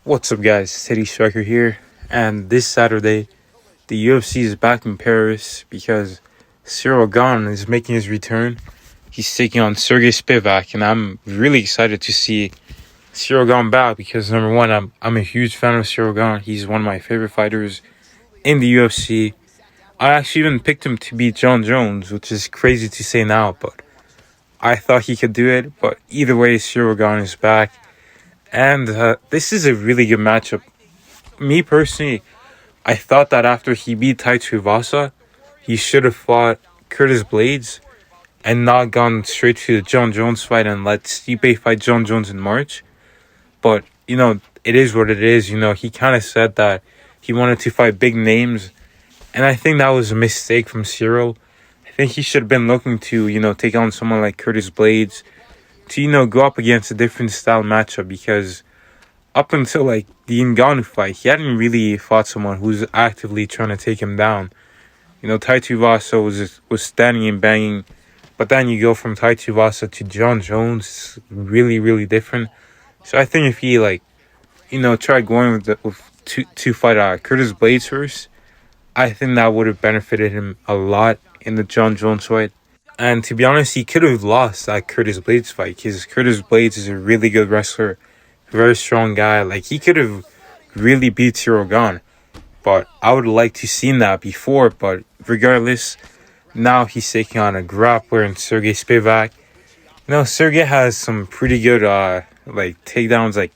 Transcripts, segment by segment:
What's up, guys? City Striker here, and this Saturday, the UFC is back in Paris because Ciryl Gane is making his return. He's taking on Sergey Spivak, and I'm really excited to see Ciryl Gane back because number one, I'm a huge fan of Ciryl Gane. He's one of my favorite fighters in the UFC. I actually even picked him to beat John Jones, which is crazy to say now, but I thought he could do it. But either way, Ciryl Gane is back. And this is a really good matchup. Me personally, I thought that after he beat Tai Tuivasa, he should have fought Curtis Blades and not gone straight to the John Jones fight and let Stipe fight John Jones in March. But, it is what it is. He kind of said that he wanted to fight big names. And I think that was a mistake from Ciryl. I think he should have been looking to, take on someone like Curtis Blades to, go up against a different style matchup because up until like the Ngannou fight, he hadn't really fought someone who's actively trying to take him down. Tai Tuivasa was standing and banging, but then you go from Tai Tuivasa to John Jones, it's really, really different. So I think if he tried going to fight Curtis Blades first, I think that would have benefited him a lot in the John Jones fight. And to be honest, he could have lost that Curtis Blades fight because Curtis Blades is a really good wrestler, very strong guy. Like, he could have really beat Ciryl Gane. But I would like to seen that before. But regardless, now he's taking on a grappler in Sergey Spivak. Sergey has some pretty good takedowns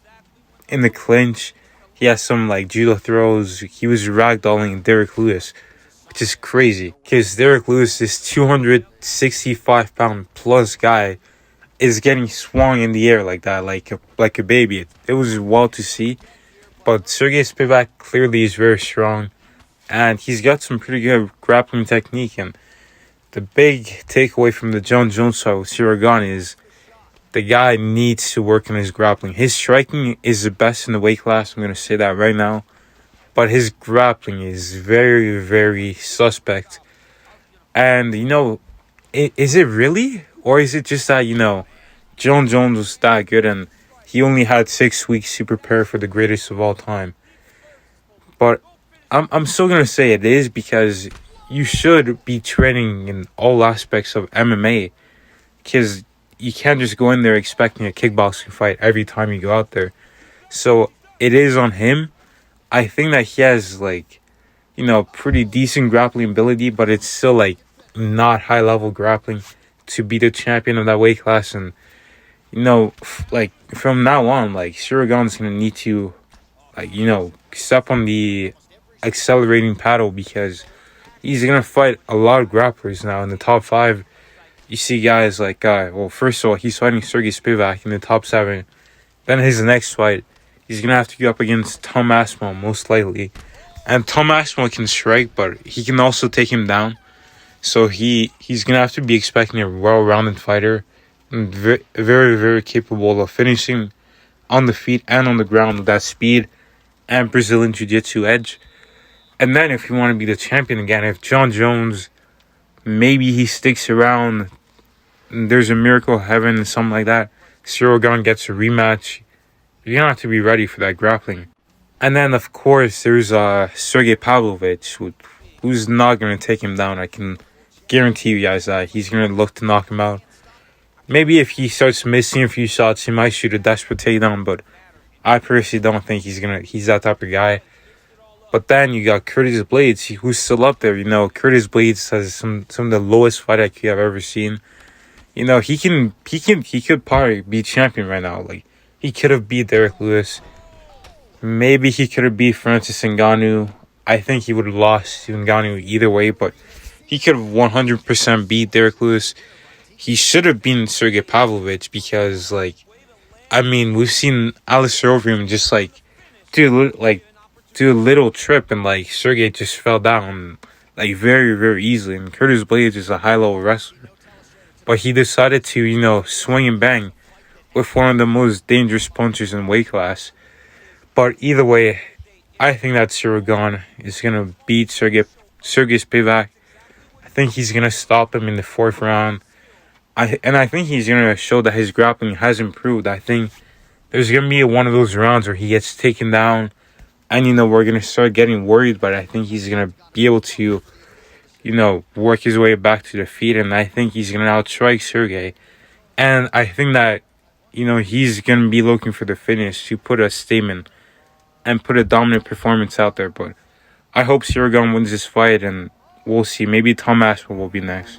in the clinch. He has some judo throws. He was ragdolling Derek Lewis, which is crazy because Derek Lewis, this 265-pound plus guy, is getting swung in the air like that, like a baby. It was wild to see. But Sergey Spivak clearly is very strong, and he's got some pretty good grappling technique. And the big takeaway from the John Jones fight with Ciryl Gane is the guy needs to work on his grappling. His striking is the best in the weight class. I'm going to say that right now. But his grappling is very, very suspect. And, is it really? Or is it just that, John Jones was that good and he only had 6 weeks to prepare for the greatest of all time? But I'm still going to say it is because you should be training in all aspects of MMA. Because you can't just go in there expecting a kickboxing fight every time you go out there. So it is on him. I think that he has pretty decent grappling ability, but it's still not high level grappling to be the champion of that weight class. And from now on, Ciryl Gane's gonna need to step on the accelerating paddle because he's gonna fight a lot of grapplers now in the top 5. You see guys first of all, he's fighting Sergey Spivak in the top 7. Then his next fight, he's going to have to go up against Tom Aspinall, most likely. And Tom Aspinall can strike, but he can also take him down. So he's going to have to be expecting a well-rounded fighter. And very, very, very capable of finishing on the feet and on the ground with that speed and Brazilian Jiu-Jitsu edge. And then if you want to be the champion again, if John Jones, maybe he sticks around, there's a miracle of heaven, something like that, Ciryl Gane gets a rematch, you're going to have to be ready for that grappling. And then, of course, there's Sergey Pavlovich, who's not going to take him down. I can guarantee you guys that. He's going to look to knock him out. Maybe if he starts missing a few shots, he might shoot a desperate takedown, but I personally don't think he's that type of guy. But then you got Curtis Blades, who's still up there. Curtis Blades has some of the lowest fight IQ I've ever seen. He could probably be champion right now. He could have beat Derek Lewis. Maybe he could have beat Francis Ngannou. I think he would have lost to Ngannou either way, but he could have 100% beat Derek Lewis. He should have beaten Sergey Pavlovich because, we've seen Alistair Overeem just, do a little trip and, Sergey just fell down, very, very easily. And Curtis Blades is a high-level wrestler. But he decided to, swing and bang with one of the most dangerous punchers in weight class. But either way, I think that Ciryl Gane is going to beat Sergey Spivak. I think he's going to stop him in the 4th round. I think he's going to show that his grappling has improved. I think there's gonna be one of those rounds where he gets taken down, and we're gonna start getting worried. But I think he's gonna be able to, work his way back to defeat, and I think he's gonna outstrike Sergey. And I think that, he's gonna be looking for the finish to put a statement and put a dominant performance out there. But I hope Ciryl wins this fight, and we'll see. Maybe Tom Aspinall will be next.